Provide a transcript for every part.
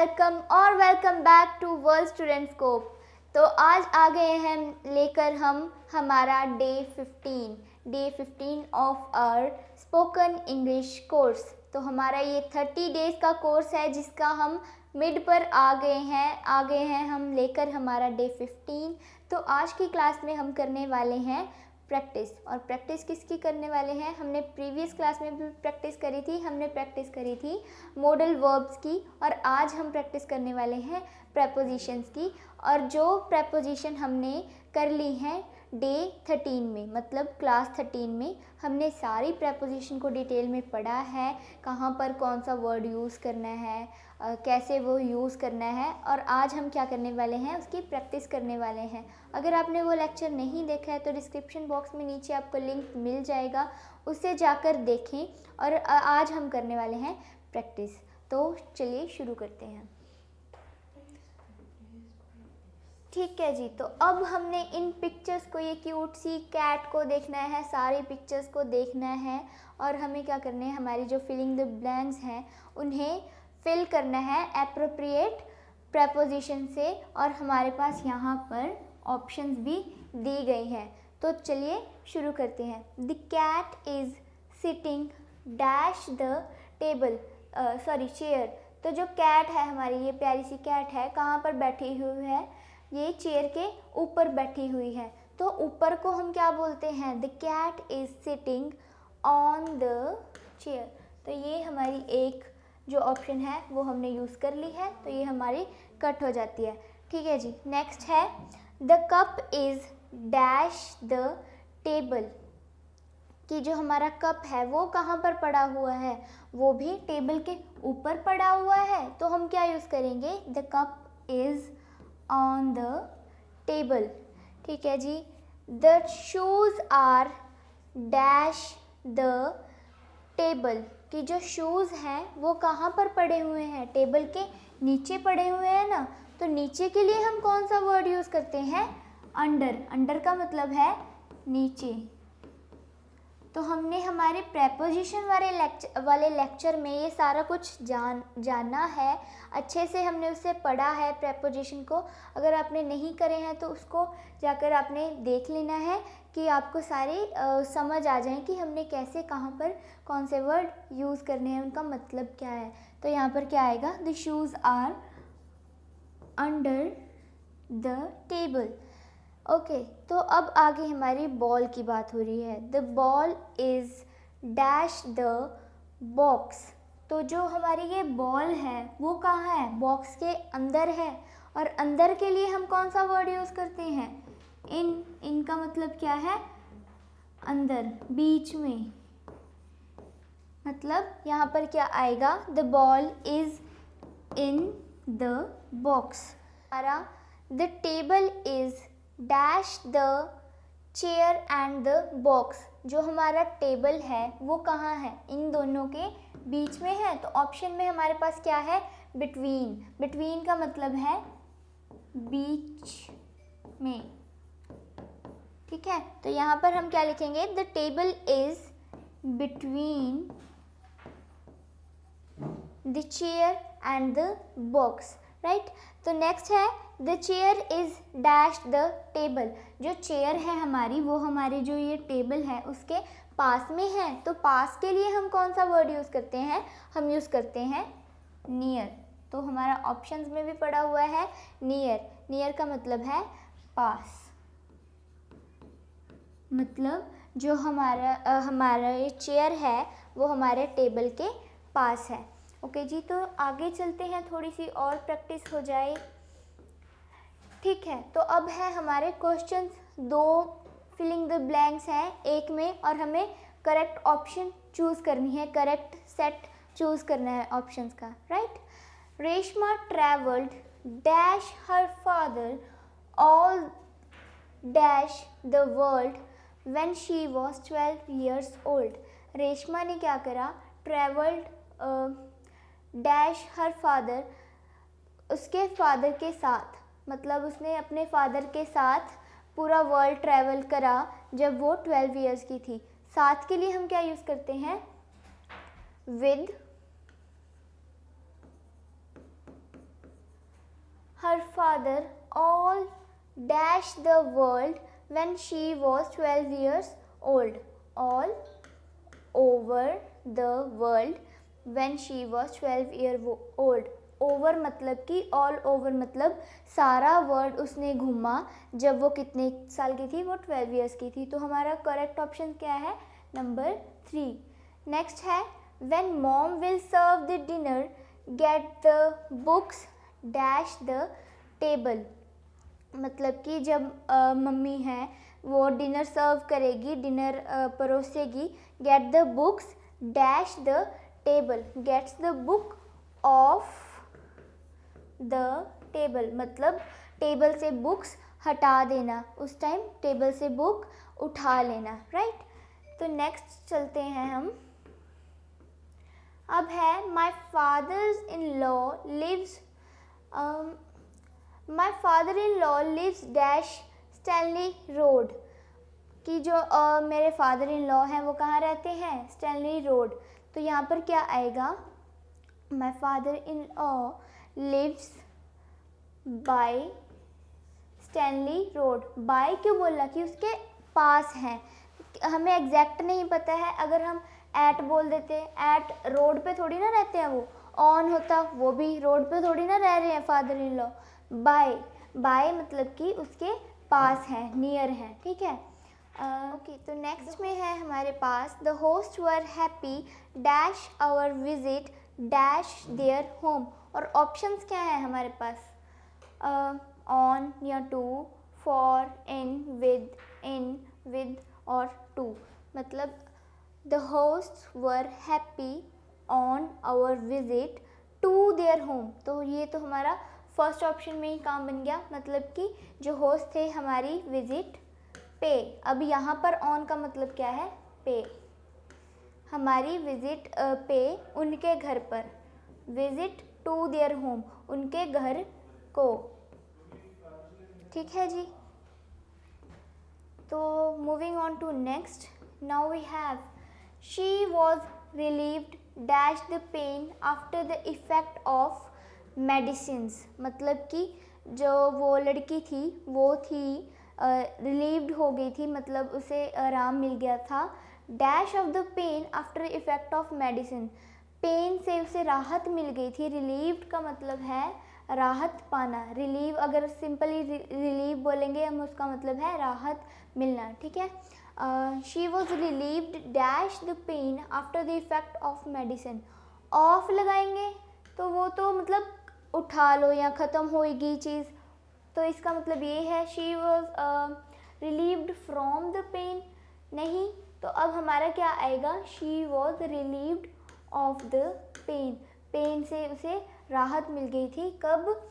Welcome back to world student scope. तो आज आ गए हैं लेकर हम हमारा day 15 of our spoken English course. तो हमारा ये 30 डेज़ का कोर्स है जिसका हम मिड पर आ गए हैं हम लेकर हमारा डे 15। तो आज की क्लास में हम करने वाले हैं प्रैक्टिस। और प्रैक्टिस किसकी करने वाले हैं? हमने प्रीवियस क्लास में भी प्रैक्टिस करी थी। हमने प्रैक्टिस करी थी मॉडल वर्ब्स की, और आज हम प्रैक्टिस करने वाले हैं प्रेपोजिशंस की। और जो प्रेपोजिशन हमने कर ली हैं डे 13 में, मतलब क्लास 13 में, हमने सारी प्रेपोजिशन को डिटेल में पढ़ा है। कहाँ पर कौन सा वर्ड यूज़ करना है, कैसे वो यूज़ करना है, और आज हम क्या करने वाले हैं उसकी प्रैक्टिस करने वाले हैं। अगर आपने वो लेक्चर नहीं देखा है तो डिस्क्रिप्शन बॉक्स में नीचे आपको लिंक मिल जाएगा, उससे जाकर देखें। और आज हम करने वाले हैं प्रैक्टिस। तो चलिए शुरू करते हैं। ठीक है जी, तो अब हमने इन पिक्चर्स को, ये क्यूट सी कैट को देखना है, सारी पिक्चर्स को देखना है, और हमें क्या करना है, हमारी जो फिलिंग द ब्लैंक्स हैं उन्हें फिल करना है एप्रोप्रिएट प्रेपोजिशन से। और हमारे पास यहाँ पर ऑप्शंस भी दी गई हैं। तो चलिए शुरू करते हैं। The cat is sitting dash the table, chair. तो जो कैट है हमारी, ये प्यारी सी कैट है, कहाँ पर बैठी हुई है? ये चेयर के ऊपर बैठी हुई है। तो ऊपर को हम क्या बोलते हैं? The cat is sitting on the chair. तो ये हमारी एक जो ऑप्शन है वो हमने यूज़ कर ली है, तो ये हमारी कट हो जाती है। ठीक है जी, नेक्स्ट है the cup is dash the table. कि जो हमारा कप है वो कहाँ पर पड़ा हुआ है? वो भी टेबल के ऊपर पड़ा हुआ है। तो हम क्या यूज़ करेंगे? The cup is on the table. ठीक है जी। The shoes are dash the table. कि जो शूज़ हैं वो कहाँ पर पड़े हुए हैं? टेबल के नीचे पड़े हुए हैं ना। तो नीचे के लिए हम कौन सा वर्ड यूज़ करते हैं? अंडर। अंडर का मतलब है नीचे। तो हमने हमारे प्रेपोजिशन वाले लेक्चर में ये सारा कुछ जानना है, अच्छे से हमने उसे पढ़ा है प्रेपोजिशन को। अगर आपने नहीं करे हैं तो उसको जाकर आपने देख लेना है कि आपको सारे समझ आ जाएं कि हमने कैसे, कहाँ पर कौन से वर्ड यूज़ करने हैं, उनका मतलब क्या है। तो यहाँ पर क्या आएगा? The shoes are under the table. Okay, तो अब आगे हमारी बॉल की बात हो रही है। The ball is dash the box. तो जो हमारी ये बॉल है वो कहाँ है? बॉक्स के अंदर है। और अंदर के लिए हम कौन सा वर्ड यूज़ करते हैं? इनका मतलब क्या है? अंदर, बीच में। मतलब यहाँ पर क्या आएगा? The ball is in the box. हमारा the table is dash the chair and the box. जो हमारा टेबल है वो कहाँ है? इन दोनों के बीच में है। तो ऑप्शन में हमारे पास क्या है? बिटवीन। बिटवीन का मतलब है बीच में। ठीक है, तो यहाँ पर हम क्या लिखेंगे? The table is between the chair and the box, right. तो नेक्स्ट है the chair is dash the table. जो चेयर है हमारी वो हमारी जो ये टेबल है उसके पास में है। तो पास के लिए हम कौन सा वर्ड यूज़ करते हैं? हम यूज़ करते हैं नियर। तो हमारा ऑप्शंस में भी पड़ा हुआ है नियर। नियर का मतलब है पास। मतलब जो हमारा ये चेयर है वो हमारे टेबल के पास है। ओके जी, तो आगे चलते हैं, थोड़ी सी और प्रैक्टिस हो जाए। ठीक है, तो अब है हमारे क्वेश्चंस। 2 फिलिंग द ब्लैंक्स हैं एक में, और हमें करेक्ट ऑप्शन चूज़ करनी है, करेक्ट सेट चूज़ करना है ऑप्शंस का, right. Reshma travelled dash her father all dash the world when she was 12 years old। Reshma ने क्या करा? ट्रैवल्ड डैश हर फादर, उसके फादर के साथ, मतलब उसने अपने फादर के साथ पूरा वर्ल्ड ट्रैवल करा जब वो 12 years की थी। साथ के लिए हम क्या यूज़ करते हैं? With her father all dash the world when she was 12 years old. All over the world when she was 12 year old. Over मतलब कि ऑल ओवर मतलब सारा वर्ल्ड उसने घूमा जब वो कितने साल की थी, वो 12 इयर्स की थी। तो हमारा करेक्ट ऑप्शन क्या है, नंबर 3। नेक्स्ट है when mom will serve the dinner get the books dash the table. मतलब कि जब मम्मी है वो डिनर सर्व करेगी, डिनर परोसेगी, get the books dash the table, gets the book off the table मतलब टेबल से बुक्स हटा देना, उस टाइम टेबल से बुक उठा लेना, राइट। तो नेक्स्ट चलते हैं हम। अब है my father's in law lives, my father in law lives dash Stanley road, कि जो मेरे फादर इन लॉ हैं वो कहाँ रहते हैं, स्टैनली रोड। तो यहाँ पर क्या आएगा, my father in law lives by Stanley road. By क्यों बोला, कि उसके पास हैं, हमें एग्जैक्ट नहीं पता है। अगर हम एट बोल देते, एट रोड पे थोड़ी ना रहते हैं, वो ऑन होता, वो भी रोड पे थोड़ी ना रह रहे हैं father in law. By, by मतलब कि उसके पास हैं, नियर हैं, ठीक है। ओके, तो नेक्स्ट में है हमारे पास the host were happy dash our visit dash their home. और ऑप्शंस क्या है हमारे पास, ऑन या टू, फॉर, इन, विद और टू। मतलब the host were happy on our visit to their home. तो ये तो हमारा फर्स्ट ऑप्शन में ही काम बन गया, मतलब कि जो होस्ट थे हमारी विजिट पे। अब यहाँ पर ऑन का मतलब क्या है, पे, हमारी विजिट पे उनके घर पर, विजिट टू देयर होम उनके घर को, ठीक है जी। तो moving on to next, now we have she was relieved dash the pain after the effect of medicines. मतलब कि जो वो लड़की थी वो थी रिलीव्ड हो गई थी, मतलब उसे आराम मिल गया था। Dash of the pain after effect of medicine, pain से उसे राहत मिल गई थी। रिलीव्ड का मतलब है राहत पाना, रिलीव अगर सिंपली रिलीव बोलेंगे हम, उसका मतलब है राहत मिलना, ठीक है। She was relieved dash the pain after the effect of medicine. Of लगाएंगे तो वो तो मतलब उठा लो या ख़त्म होएगी चीज़, तो इसका मतलब ये है she was relieved from the pain, नहीं। तो अब हमारा क्या आएगा, she was relieved of the pain, pain से उसे राहत मिल गई थी। कब,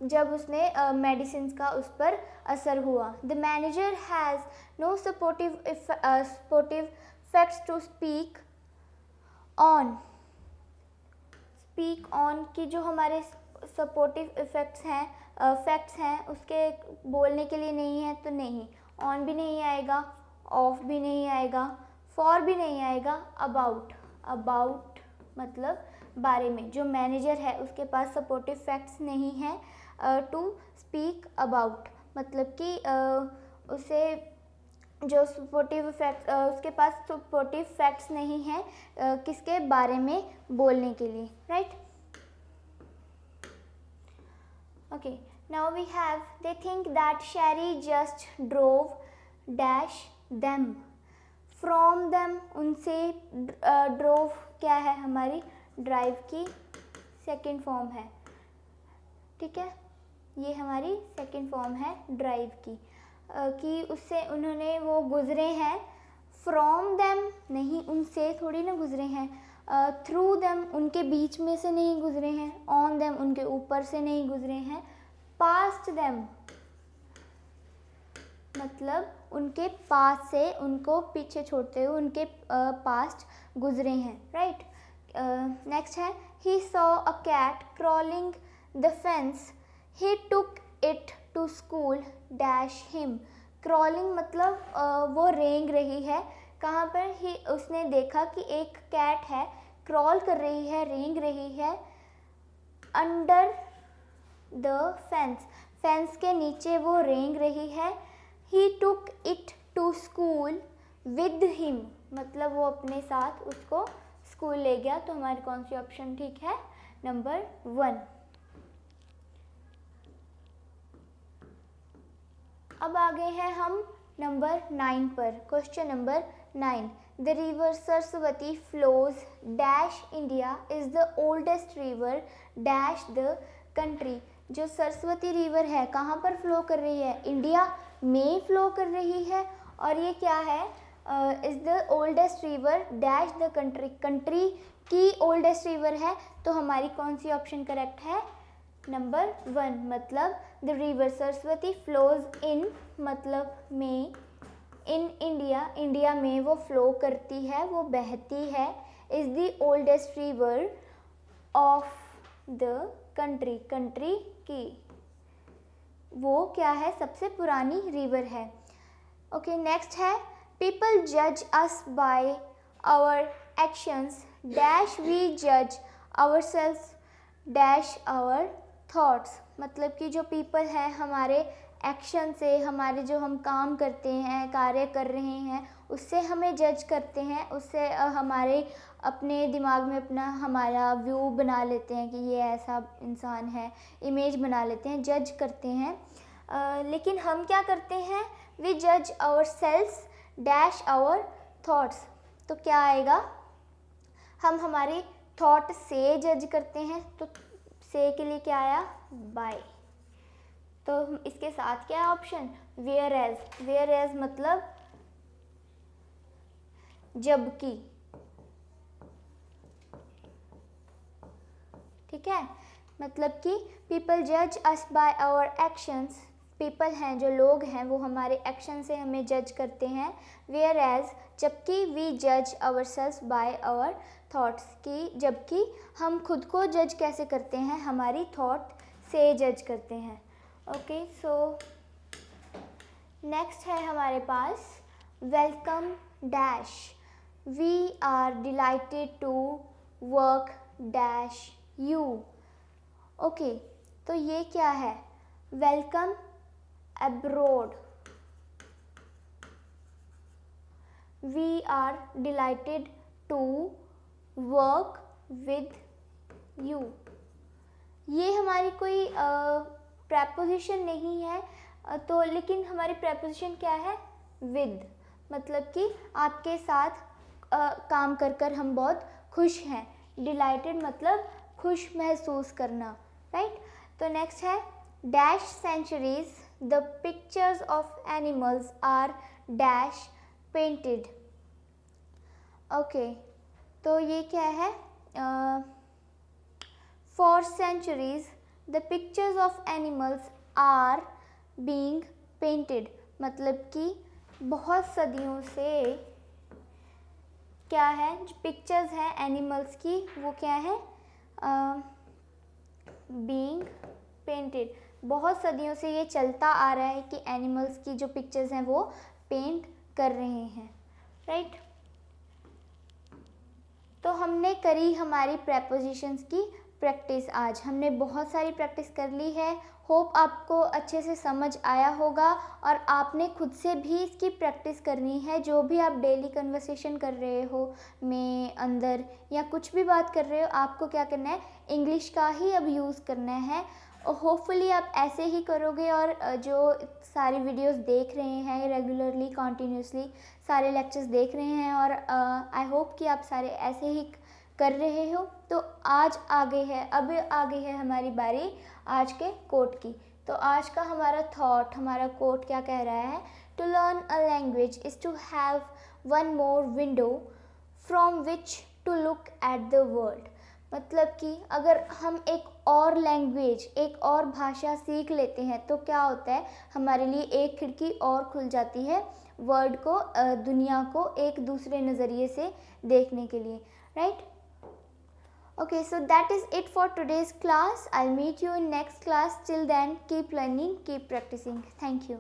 जब उसने मेडिसिन का उस पर असर हुआ। The manager has no supportive facts to speak on, speak on की जो हमारे सपोर्टिव इफेक्ट्स हैं, फैक्ट्स हैं, उसके बोलने के लिए नहीं है, तो नहीं, ऑन भी नहीं आएगा, ऑफ भी नहीं आएगा, फॉर भी नहीं आएगा, अबाउट, अबाउट मतलब बारे में। जो मैनेजर है उसके पास सपोर्टिव फैक्ट्स नहीं हैं टू स्पीक अबाउट, मतलब कि उसे जो सपोर्टिव फैक्ट, उसके पास सपोर्टिव फैक्ट्स नहीं हैं किसके बारे में बोलने के लिए, right. Okay, now we have they think that Sherry just drove dash them, from them उनसे, ड्रोव क्या है, हमारी ड्राइव की सेकंड फॉर्म है, ठीक है। ये हमारी सेकंड फॉर्म है ड्राइव की, कि उससे उन्होंने वो गुजरे हैं। फ्रॉम देम नहीं, उनसे थोड़ी ना गुजरे हैं। थ्रू देम उनके बीच में से नहीं गुजरे हैं। ऑन देम उनके ऊपर से नहीं गुजरे हैं। पास्ट देम मतलब उनके पास से, उनको पीछे छोड़ते हुए उनके पास्ट गुजरे हैं, राइट। नेक्स्ट है he saw a cat crawling the fence, he took it to school dash him. Crawling मतलब वो रेंग रही है, कहाँ पर, ही उसने देखा कि एक कैट है, क्रॉल कर रही है, रेंग रही है, अंडर द फेंस, फेंस के नीचे वो रेंग रही है। He took it to school with him, मतलब वो अपने साथ उसको स्कूल ले गया। तो हमारी कौन सी ऑप्शन ठीक है? नंबर 1। अब आ गए हैं हम नंबर 9 पर। Question number 9, the river Saraswati flows dash India is the oldest river dash the country. जो सरस्वती रिवर है कहाँ पर फ्लो कर रही है? इंडिया में फ्लो कर रही है। और ये क्या है? Is the oldest river dash the country, country की ओल्डेस्ट रिवर है। तो हमारी कौन सी ऑप्शन करेक्ट है? नंबर 1, मतलब the river Saraswati flows in, मतलब में, इन इंडिया, इंडिया में वो फ्लो करती है, वो बहती है। Is the oldest river of the country, country की वो क्या है? सबसे पुरानी रिवर है। ओके, नेक्स्ट है पीपल जज us by our actions dash we जज our self dash our thoughts, मतलब कि जो पीपल है हमारे एक्शन से, हमारे जो हम काम करते हैं, कार्य कर रहे हैं, उससे हमें जज करते हैं, उससे हमारे अपने दिमाग में अपना हमारा व्यू बना लेते हैं कि ये ऐसा इंसान है, इमेज बना लेते हैं, जज करते हैं। लेकिन हम क्या करते हैं? वी जज our self dash our thoughts. तो क्या आएगा? हम हमारे थॉट से जज करते हैं। तो से के लिए क्या आया? बाय। तो इसके साथ क्या है option? Whereas, whereas मतलब जबकि, ठीक है। मतलब कि पीपल जज us by our actions, people हैं जो लोग हैं वो हमारे एक्शन से हमें जज करते हैं। वेयर एज जबकि वी जज our self by our thoughts, की जबकि हम खुद को जज कैसे करते हैं? हमारी थॉट से जज करते हैं। ओके, सो नेक्स्ट है हमारे पास welcome dash we are delighted to work dash you. Okay, तो ये क्या है? Welcome abroad, we are delighted to work with you. ये हमारी कोई प्रेपोजिशन नहीं है, तो लेकिन हमारी प्रेपोजिशन क्या है? विद, मतलब कि आपके साथ काम कर कर हम बहुत खुश हैं। डिलाइटेड मतलब खुश महसूस करना, राइट। तो नेक्स्ट है dash centuries the pictures of animals are dash painted. Okay, तो ये क्या है? For centuries the pictures of animals are being painted, मतलब कि बहुत सदियों से क्या है? जो पिक्चर्स हैं एनिमल्स की वो क्या है? Being painted. बहुत सदियों से ये चलता आ रहा है कि एनिमल्स की जो पिक्चर्स हैं वो पेंट कर रहे हैं, राइट। तो हमने करी हमारी प्रेपोजिशंस की प्रैक्टिस। आज हमने बहुत सारी प्रैक्टिस कर ली है। होप आपको अच्छे से समझ आया होगा और आपने खुद से भी इसकी प्रैक्टिस करनी है। जो भी आप डेली कन्वर्सेशन कर रहे हो में अंदर या कुछ भी बात कर रहे हो, आपको क्या करना है? इंग्लिश का ही अब यूज़ करना है। होपफुली आप ऐसे ही करोगे और जो सारी वीडियोस देख रहे हैं रेगुलरली कंटिन्यूसली सारे लेक्चर्स देख रहे हैं और आई होप कि आप सारे ऐसे ही कर रहे हो। तो आज आ गई है, अब आ गई है हमारी बारी आज के कोट की। तो आज का हमारा थॉट, हमारा कोट क्या कह रहा है? To learn a language is to have one more window from which to look at the world. मतलब कि अगर हम एक और लैंग्वेज, एक और भाषा सीख लेते हैं तो क्या होता है? हमारे लिए एक खिड़की और खुल जाती है वर्ल्ड को, दुनिया को एक दूसरे नज़रिए से देखने के लिए, right. Okay, so that is it for today's class. I'll meet you in next class. Till then, keep learning, keep practicing. Thank you.